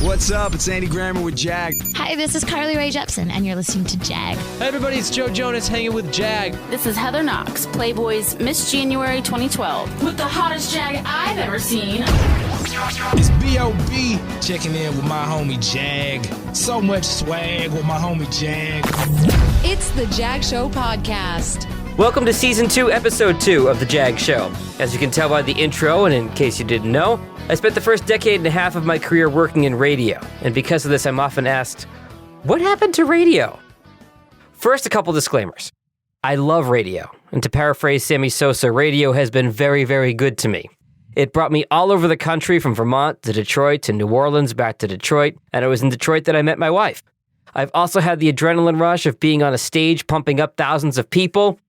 What's up? It's Andy Grammer with Jag. Hi, this is Carly Rae Jepsen, and you're listening to Jag. Hey everybody, it's Joe Jonas hanging with Jag. This is Heather Knox, Playboy's Miss January 2012, with the hottest Jag I've ever seen. It's B.O.B. checking in with my homie Jag. So much swag with my homie Jag. It's the Jag Show podcast. Welcome to Season 2, Episode 2 of The Jag Show. As you can tell by the intro, and in case you didn't know, I spent the first decade and a half of my career working in radio, and because of this I'm often asked, what happened to radio? First, a couple disclaimers. I love radio, and to paraphrase Sammy Sosa, radio has been very, very good to me. It brought me all over the country, from Vermont to Detroit to New Orleans, back to Detroit, and it was in Detroit that I met my wife. I've also had the adrenaline rush of being on a stage pumping up thousands of people,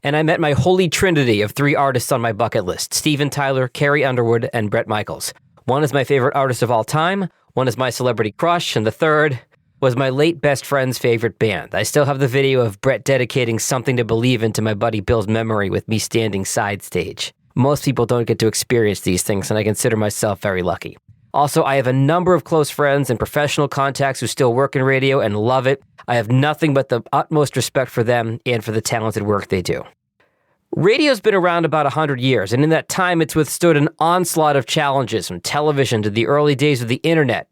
and I met my holy trinity of three artists on my bucket list: Steven Tyler, Carrie Underwood, and Bret Michaels. One is my favorite artist of all time, one is my celebrity crush, and the third was my late best friend's favorite band. I still have the video of Bret dedicating Something to Believe in to my buddy Bill's memory with me standing side stage. Most people don't get to experience these things, and I consider myself very lucky. Also, I have a number of close friends and professional contacts who still work in radio and love it. I have nothing but the utmost respect for them and for the talented work they do. Radio's been around about 100 years, and in that time it's withstood an onslaught of challenges, from television to the early days of the internet,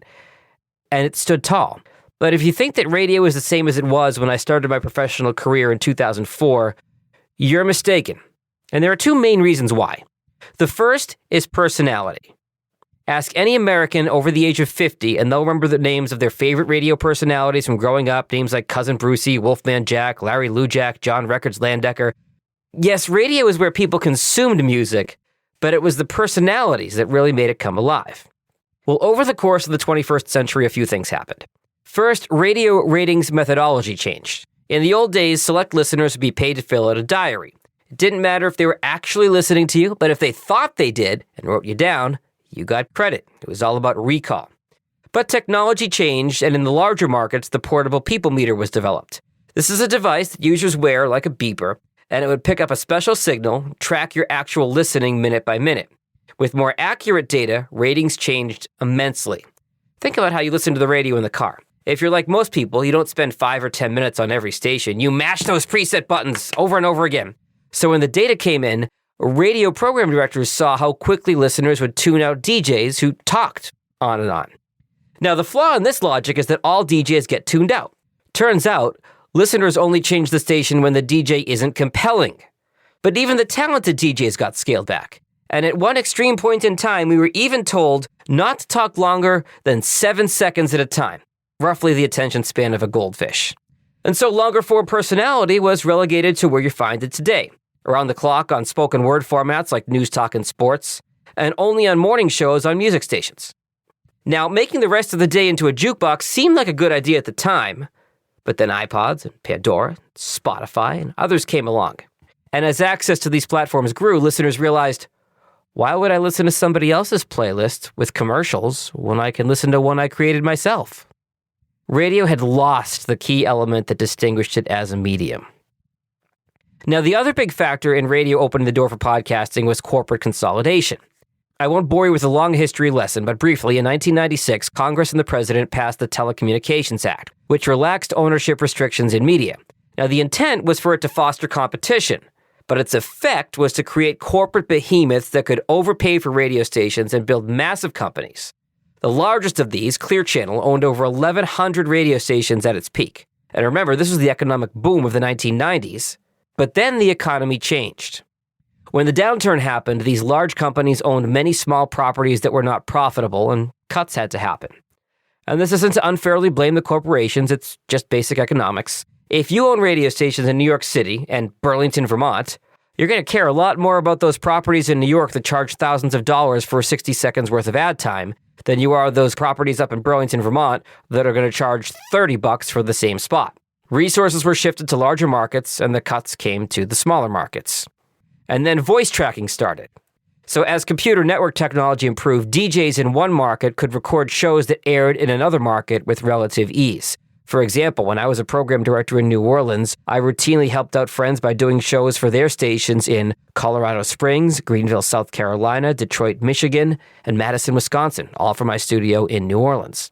and it stood tall. But if you think that radio is the same as it was when I started my professional career in 2004, you're mistaken. And there are two main reasons why. The first is personality. Ask any American over the age of 50 and they'll remember the names of their favorite radio personalities from growing up, names like Cousin Brucey, Wolfman Jack, Larry Lujack, John Records Landecker. Yes, radio is where people consumed music, but it was the personalities that really made it come alive. Well, over the course of the 21st century, a few things happened. First, radio ratings methodology changed. In the old days, select listeners would be paid to fill out a diary. It didn't matter if they were actually listening to you, but if they thought they did and wrote you down, you got credit. It was all about recall. But technology changed, and in the larger markets, the portable people meter was developed. This is a device that users wear like a beeper, and it would pick up a special signal, track your actual listening minute by minute. With more accurate data, ratings changed immensely. Think about how you listen to the radio in the car. If you're like most people, you don't spend 5 or 10 minutes on every station. You mash those preset buttons over and over again. So when the data came in, radio program directors saw how quickly listeners would tune out DJs who talked on and on. Now, the flaw in this logic is that all DJs get tuned out. Turns out, listeners only change the station when the DJ isn't compelling. But even the talented DJs got scaled back. And at one extreme point in time, we were even told not to talk longer than 7 seconds at a time, roughly the attention span of a goldfish. And so longer form personality was relegated to where you find it today, around the clock on spoken word formats like news, talk, and sports, and only on morning shows on music stations. Now, making the rest of the day into a jukebox seemed like a good idea at the time, but then iPods and Pandora, Spotify, and others came along. And as access to these platforms grew, listeners realized, why would I listen to somebody else's playlist with commercials when I can listen to one I created myself? Radio had lost the key element that distinguished it as a medium. Now, the other big factor in radio opening the door for podcasting was corporate consolidation. I won't bore you with a long history lesson, but briefly, in 1996, Congress and the President passed the Telecommunications Act, which relaxed ownership restrictions in media. Now, the intent was for it to foster competition, but its effect was to create corporate behemoths that could overpay for radio stations and build massive companies. The largest of these, Clear Channel, owned over 1,100 radio stations at its peak. And remember, this was the economic boom of the 1990s. But then the economy changed. When the downturn happened, these large companies owned many small properties that were not profitable, and cuts had to happen. And this isn't to unfairly blame the corporations, it's just basic economics. If you own radio stations in New York City and Burlington, Vermont, you're going to care a lot more about those properties in New York that charge thousands of dollars for 60 seconds worth of ad time than you are those properties up in Burlington, Vermont that are going to charge $30 for the same spot. Resources were shifted to larger markets, and the cuts came to the smaller markets. And then voice tracking started. So as computer network technology improved, DJs in one market could record shows that aired in another market with relative ease. For example, when I was a program director in New Orleans, I routinely helped out friends by doing shows for their stations in Colorado Springs, Greenville, South Carolina, Detroit, Michigan, and Madison, Wisconsin, all from my studio in New Orleans.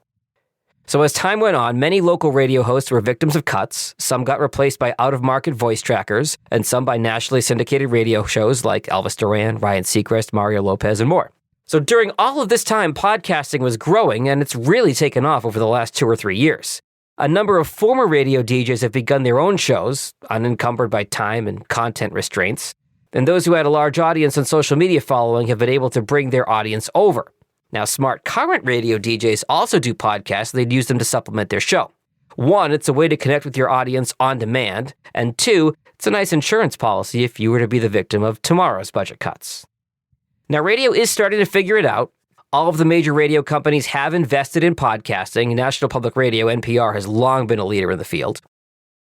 So as time went on, many local radio hosts were victims of cuts. Some got replaced by out-of-market voice trackers, and some by nationally syndicated radio shows like Elvis Duran, Ryan Seacrest, Mario Lopez, and more. So during all of this time, podcasting was growing, and it's really taken off over the last 2 or 3 years. A number of former radio DJs have begun their own shows, unencumbered by time and content restraints. And those who had a large audience and social media following have been able to bring their audience over. Now, smart current radio DJs also do podcasts. They'd use them to supplement their show. 1, it's a way to connect with your audience on demand. And 2, it's a nice insurance policy if you were to be the victim of tomorrow's budget cuts. Now, radio is starting to figure it out. All of the major radio companies have invested in podcasting. National Public Radio, NPR, has long been a leader in the field.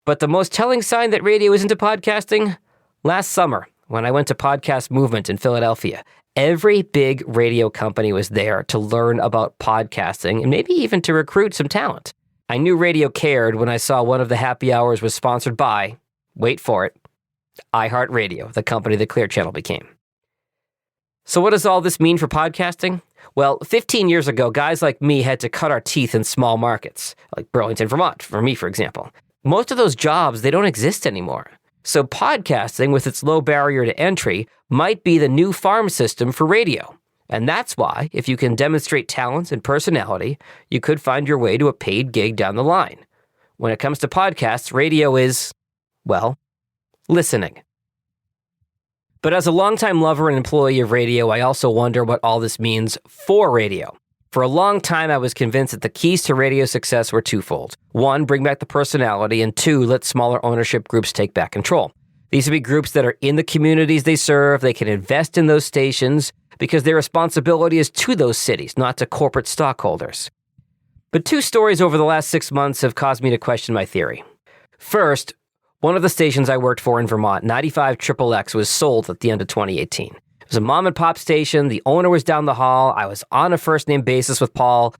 But the most telling sign that radio is into podcasting? Last summer, when I went to Podcast Movement in Philadelphia, every big radio company was there to learn about podcasting and maybe even to recruit some talent. I knew radio cared when I saw one of the happy hours was sponsored by, wait for it, iHeartRadio, the company that Clear Channel became. So what does all this mean for podcasting? Well, 15 years ago, guys like me had to cut our teeth in small markets, like Burlington, Vermont, for me, for example. Most of those jobs, they don't exist anymore. So podcasting, with its low barrier to entry, might be the new farm system for radio. And that's why, if you can demonstrate talent and personality, you could find your way to a paid gig down the line. When it comes to podcasts, radio is, well, listening. But as a longtime lover and employee of radio, I also wonder what all this means for radio. For a long time, I was convinced that the keys to radio success were twofold. 1, bring back the personality, and 2, let smaller ownership groups take back control. These would be groups that are in the communities they serve. They can invest in those stations because their responsibility is to those cities, not to corporate stockholders. But 2 stories over the last 6 months have caused me to question my theory. First, one of the stations I worked for in Vermont, 95 XXX, was sold at the end of 2018. It was a mom and pop station. The owner was down the hall. I was on a first name basis with Paul.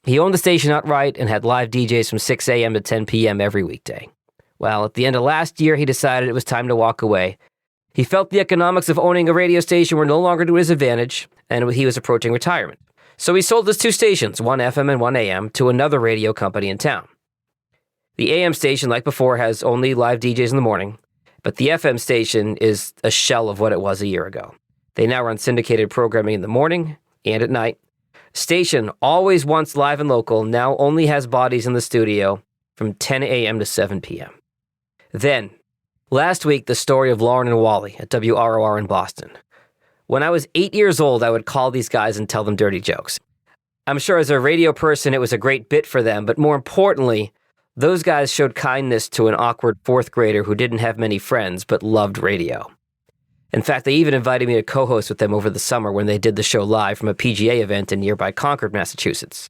He owned the station outright and had live DJs from 6 a.m. to 10 p.m. every weekday. Well, at the end of last year, he decided it was time to walk away. He felt the economics of owning a radio station were no longer to his advantage, and he was approaching retirement. So he sold his 2 stations, one FM and one AM, to another radio company in town. The AM station, like before, has only live DJs in the morning, but the FM station is a shell of what it was a year ago. They now run syndicated programming in the morning and at night. Station, always once live and local, now only has bodies in the studio from 10 a.m. to 7 p.m. Then, last week, the story of Lauren and Wally at WROR in Boston. When I was 8 years old, I would call these guys and tell them dirty jokes. I'm sure as a radio person, it was a great bit for them, but more importantly, those guys showed kindness to an awkward 4th grader who didn't have many friends but loved radio. In fact, they even invited me to co-host with them over the summer when they did the show live from a PGA event in nearby Concord, Massachusetts.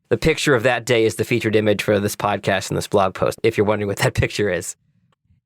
The picture of that day is the featured image for this podcast and this blog post, if you're wondering what that picture is.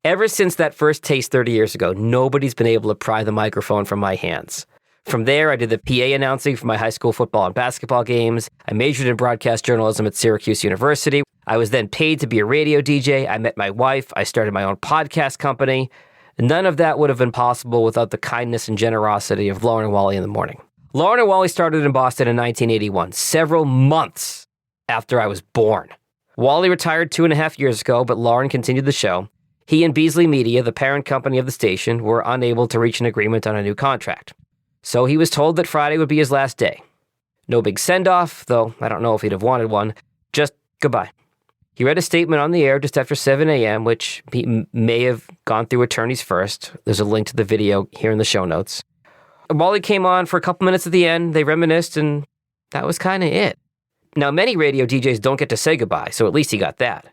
Ever since that first taste 30 years ago, nobody's been able to pry the microphone from my hands. From there, I did the PA announcing for my high school football and basketball games. I majored in broadcast journalism at Syracuse University. I was then paid to be a radio DJ. I met my wife. I started my own podcast company. None of that would have been possible without the kindness and generosity of Lauren and Wally in the morning. Lauren and Wally started in Boston in 1981, several months after I was born. Wally retired 2.5 years ago, but Lauren continued the show. He and Beasley Media, the parent company of the station, were unable to reach an agreement on a new contract. So he was told that Friday would be his last day. No big send-off, though I don't know if he'd have wanted one. Just goodbye. He read a statement on the air just after 7 a.m., which he may have gone through attorneys first. There's a link to the video here in the show notes. Wally came on for a couple minutes at the end. They reminisced, and that was kind of it. Now, many radio DJs don't get to say goodbye, so at least he got that.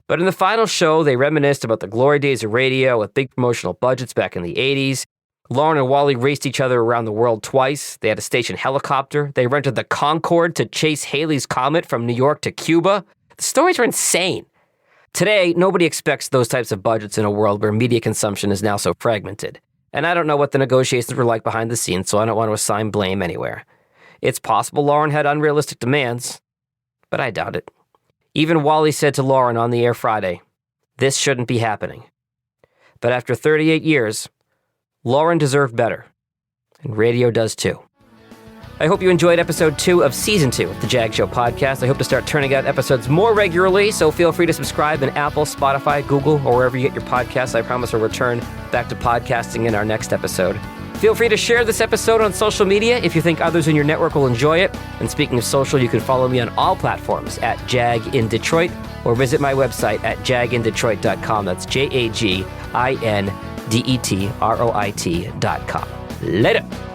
But in the final show, they reminisced about the glory days of radio with big promotional budgets back in the 80s. Lauren and Wally raced each other around the world twice. They had a station helicopter. They rented the Concorde to chase Halley's Comet from New York to Cuba. The stories are insane. Today, nobody expects those types of budgets in a world where media consumption is now so fragmented. And I don't know what the negotiations were like behind the scenes, so I don't want to assign blame anywhere. It's possible Lauren had unrealistic demands, but I doubt it. Even Wally said to Lauren on the air Friday, "This shouldn't be happening." But after 38 years, Lauren deserved better, and radio does too. I hope you enjoyed episode 2 of season 2 of the Jag Show podcast. I hope to start turning out episodes more regularly, so feel free to subscribe in Apple, Spotify, Google, or wherever you get your podcasts. I promise we'll return back to podcasting in our next episode. Feel free to share this episode on social media if you think others in your network will enjoy it. And speaking of social, you can follow me on all platforms at Jag in Detroit, or visit my website at jagindetroit.com. That's JAGINDETROIT.com. Later.